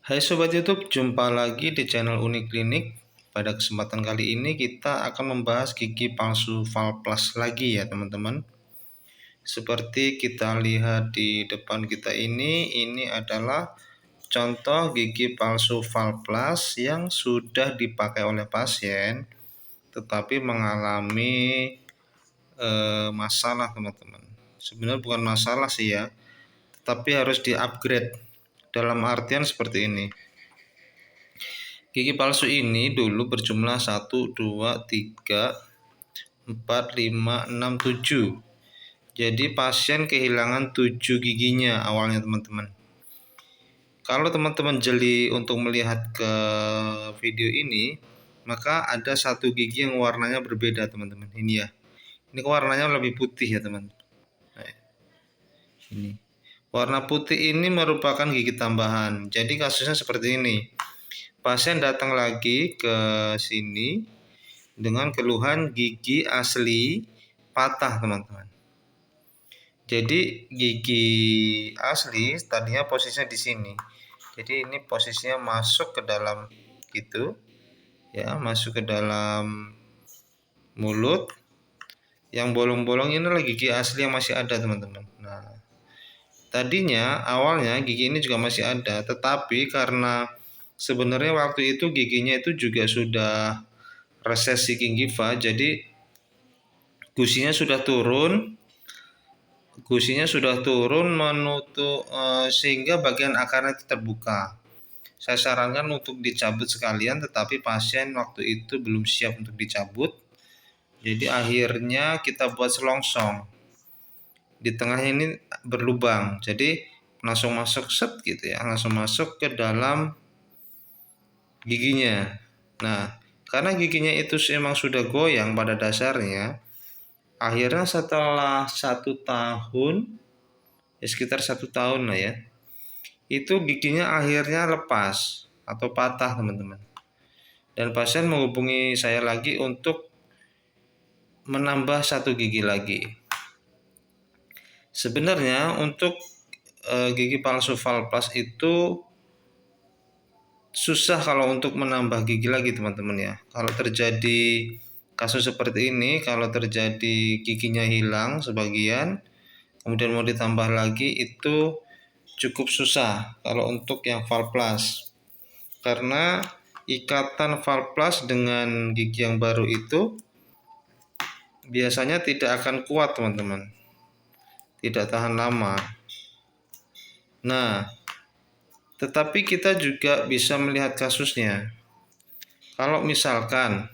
Hai Sobat YouTube, jumpa lagi di channel Uniklinik. Pada kesempatan kali ini kita akan membahas gigi palsu Valplas lagi ya teman-teman. Seperti kita lihat di depan kita ini adalah contoh gigi palsu Valplas yang sudah dipakai oleh pasien tetapi mengalami masalah teman-teman. Sebenarnya bukan masalah sih ya, tapi harus di-upgrade. Dalam artian seperti ini. Gigi palsu ini dulu berjumlah 1, 2, 3, 4, 5, 6, 7. Jadi pasien kehilangan 7 giginya awalnya teman-teman. Kalau teman-teman jeli untuk melihat ke video ini, maka ada satu gigi yang warnanya berbeda teman-teman. Ini ya. Ini warnanya lebih putih ya teman-teman. Nah, ini. Warna putih ini merupakan gigi tambahan. Jadi kasusnya seperti ini. Pasien datang lagi ke sini dengan keluhan gigi asli patah teman-teman. Jadi gigi asli tadinya posisinya di sini. Jadi ini posisinya masuk ke dalam gitu, ya, masuk ke dalam mulut. Yang bolong-bolong ini adalah gigi asli yang masih ada teman-teman. Nah, tadinya awalnya gigi ini juga masih ada, tetapi karena sebenarnya waktu itu giginya itu juga sudah resesi gingiva, jadi gusinya sudah turun menutup sehingga bagian akarnya itu terbuka. Saya sarankan untuk dicabut sekalian, tetapi pasien waktu itu belum siap untuk dicabut. Jadi akhirnya kita buat selongsong. Di tengahnya ini berlubang, jadi langsung masuk set gitu ya, langsung masuk ke dalam giginya. Nah, karena giginya itu memang sudah goyang pada dasarnya, akhirnya setelah 1 tahun, ya sekitar 1 tahun lah ya, itu giginya akhirnya lepas atau patah teman-teman. Dan pasien menghubungi saya lagi untuk menambah 1 gigi lagi. Sebenarnya untuk gigi palsu Valplas itu susah kalau untuk menambah gigi lagi teman-teman ya. Kalau terjadi kasus seperti ini, kalau terjadi giginya hilang sebagian, kemudian mau ditambah lagi itu cukup susah kalau untuk yang Valplas. Karena ikatan Valplas dengan gigi yang baru itu biasanya tidak akan kuat teman-teman, tidak tahan lama. Nah, tetapi kita juga bisa melihat kasusnya. Kalau misalkan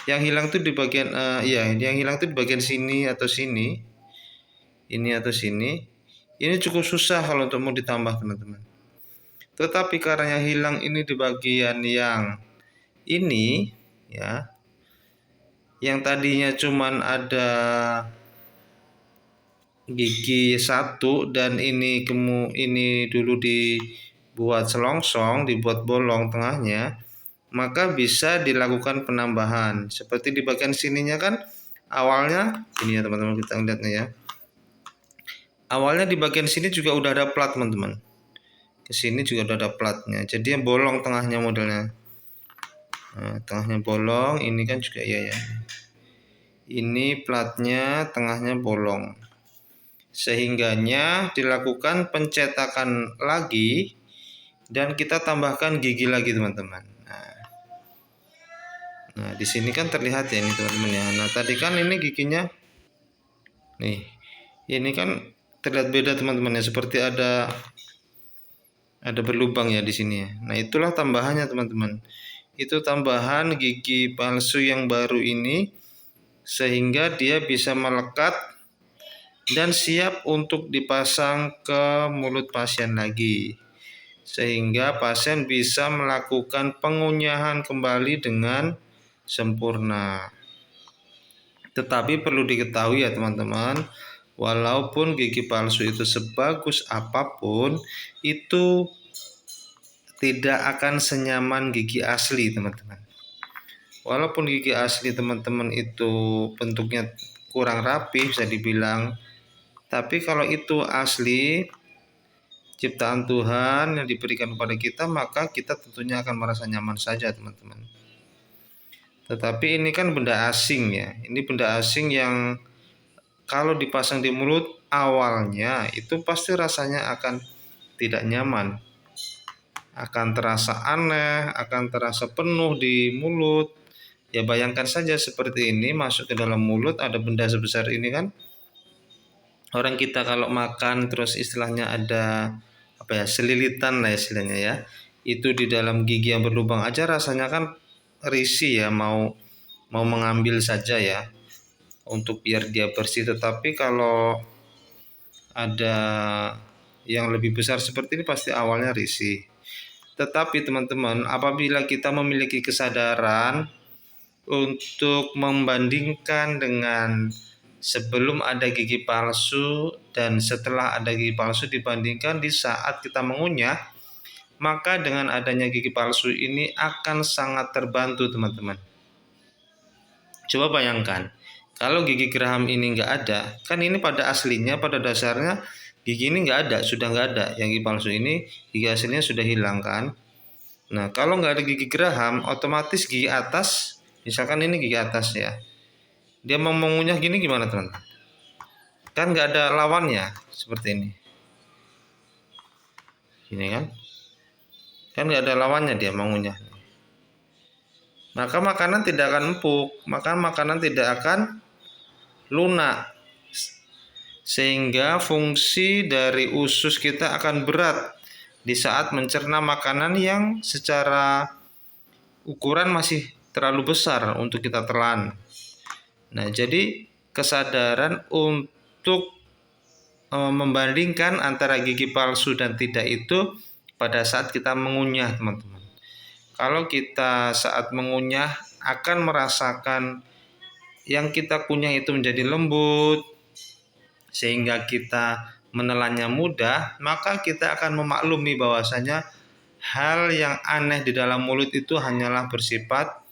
yang hilang itu di bagian yang hilang itu di bagian sini atau sini, ini atau sini, ini cukup susah kalau untuk mau ditambah teman-teman. Tetapi karena yang hilang ini di bagian yang ini, ya, yang tadinya cuman ada gigi 1 dan ini dulu dibuat selongsong, dibuat bolong tengahnya, maka bisa dilakukan penambahan. Seperti di bagian sininya kan awalnya ini ya teman-teman, kita lihatnya ya. Awalnya di bagian sini juga udah ada plat teman-teman. Ke sini juga udah ada platnya. Jadi yang bolong tengahnya modelnya. Nah, tengahnya bolong, ini kan juga iya ya. Ini platnya tengahnya bolong. Sehingganya dilakukan pencetakan lagi dan kita tambahkan gigi lagi teman-teman. Nah, di sini kan terlihat ya ini teman-teman ya. Nah, tadi kan ini giginya nih. Ini kan terlihat beda teman-teman ya, seperti ada berlubang ya di sini ya. Nah, itulah tambahannya teman-teman. Itu tambahan gigi palsu yang baru ini sehingga dia bisa melekat dan siap untuk dipasang ke mulut pasien lagi. Sehingga pasien bisa melakukan pengunyahan kembali dengan sempurna. Tetapi perlu diketahui ya teman-teman, walaupun gigi palsu itu sebagus apapun, itu tidak akan senyaman gigi asli teman-teman. Walaupun gigi asli teman-teman itu bentuknya kurang rapi bisa dibilang, tapi kalau itu asli ciptaan Tuhan yang diberikan kepada kita, maka kita tentunya akan merasa nyaman saja, teman-teman. Tetapi ini kan benda asing ya. Ini benda asing yang kalau dipasang di mulut awalnya itu pasti rasanya akan tidak nyaman. Akan terasa aneh, akan terasa penuh di mulut. Ya bayangkan saja seperti ini masuk ke dalam mulut, ada benda sebesar ini kan. Orang kita kalau makan terus istilahnya ada selilitan lah istilahnya ya. Itu di dalam gigi yang berlubang aja rasanya kan risih ya, mau mengambil saja ya untuk biar dia bersih. Tetapi kalau ada yang lebih besar seperti ini pasti awalnya risih. Tetapi teman-teman, apabila kita memiliki kesadaran untuk membandingkan dengan sebelum ada gigi palsu dan setelah ada gigi palsu, dibandingkan di saat kita mengunyah, maka dengan adanya gigi palsu ini akan sangat terbantu, teman-teman. Coba bayangkan, kalau gigi geraham ini nggak ada, kan ini pada aslinya, pada dasarnya gigi ini nggak ada, sudah nggak ada. Yang gigi palsu ini, gigi aslinya sudah hilang kan. Nah, kalau nggak ada gigi geraham, otomatis gigi atas, misalkan ini gigi atas ya, dia mau mengunyah gini gimana teman-teman? Kan nggak ada lawannya, seperti ini. Gini kan? Kan nggak ada lawannya dia mengunyah. Maka makanan tidak akan empuk, maka makanan tidak akan lunak. Sehingga fungsi dari usus kita akan berat di saat mencerna makanan yang secara ukuran masih terlalu besar untuk kita telan. Nah, jadi kesadaran untuk membandingkan antara gigi palsu dan tidak itu pada saat kita mengunyah, teman-teman. Kalau kita saat mengunyah akan merasakan yang kita kunyah itu menjadi lembut, sehingga kita menelannya mudah, maka kita akan memaklumi bahwasanya hal yang aneh di dalam mulut itu hanyalah bersifat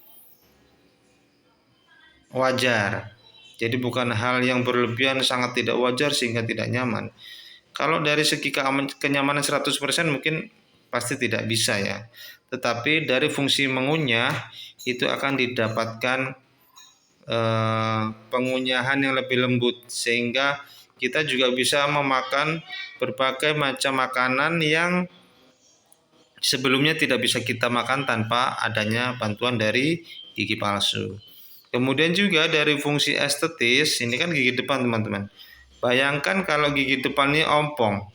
wajar. Jadi bukan hal yang berlebihan sangat tidak wajar sehingga tidak nyaman. Kalau dari segi kenyamanan 100% mungkin pasti tidak bisa ya. Tetapi dari fungsi mengunyah itu akan didapatkan pengunyahan yang lebih lembut, sehingga kita juga bisa memakan berbagai macam makanan yang sebelumnya tidak bisa kita makan tanpa adanya bantuan dari gigi palsu. Kemudian juga dari fungsi estetis, ini kan gigi depan teman-teman. Bayangkan kalau gigi depan ini ompong.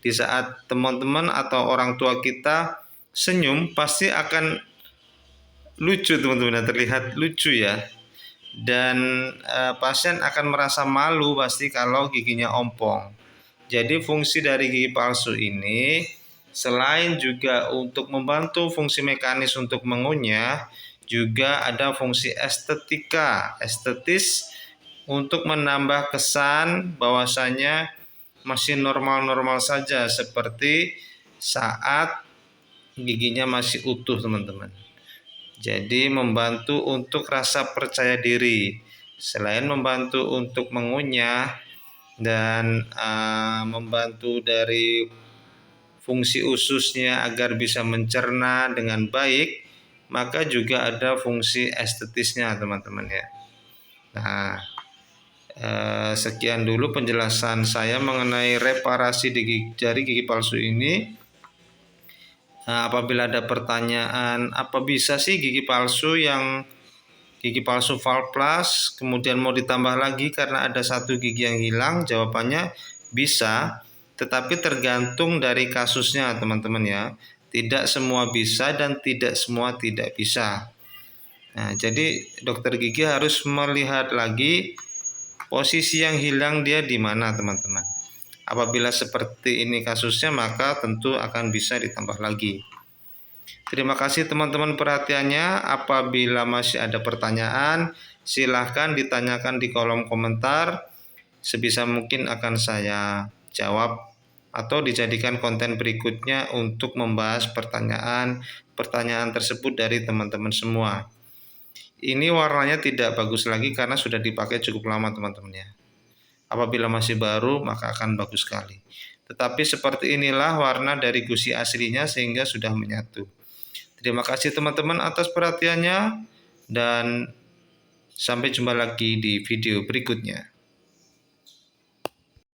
Di saat teman-teman atau orang tua kita senyum pasti akan lucu teman-teman, terlihat lucu ya. Dan pasien akan merasa malu pasti kalau giginya ompong. Jadi fungsi dari gigi palsu ini selain juga untuk membantu fungsi mekanis untuk mengunyah, juga ada fungsi estetis untuk menambah kesan bahwasanya masih normal-normal saja seperti saat giginya masih utuh, teman-teman. Jadi membantu untuk rasa percaya diri. Selain membantu untuk mengunyah dan membantu dari fungsi ususnya agar bisa mencerna dengan baik, maka juga ada fungsi estetisnya, teman-teman ya. Nah, sekian dulu penjelasan saya mengenai reparasi jari gigi palsu ini. Nah, apabila ada pertanyaan, apa bisa sih gigi palsu Valplus kemudian mau ditambah lagi karena ada satu gigi yang hilang? Jawabannya bisa, tetapi tergantung dari kasusnya, teman-teman ya. Tidak semua bisa dan tidak semua tidak bisa. Nah, jadi dokter gigi harus melihat lagi posisi yang hilang dia di mana, teman-teman. Apabila seperti ini kasusnya, maka tentu akan bisa ditambah lagi. Terima kasih teman-teman perhatiannya. Apabila masih ada pertanyaan, silahkan ditanyakan di kolom komentar. Sebisa mungkin akan saya jawab atau dijadikan konten berikutnya untuk membahas pertanyaan tersebut dari teman-teman semua. Ini warnanya tidak bagus lagi karena sudah dipakai cukup lama, teman-teman ya. Apabila masih baru, maka akan bagus sekali. Tetapi seperti inilah warna dari gusi aslinya sehingga sudah menyatu. Terima kasih teman-teman atas perhatiannya dan sampai jumpa lagi di video berikutnya.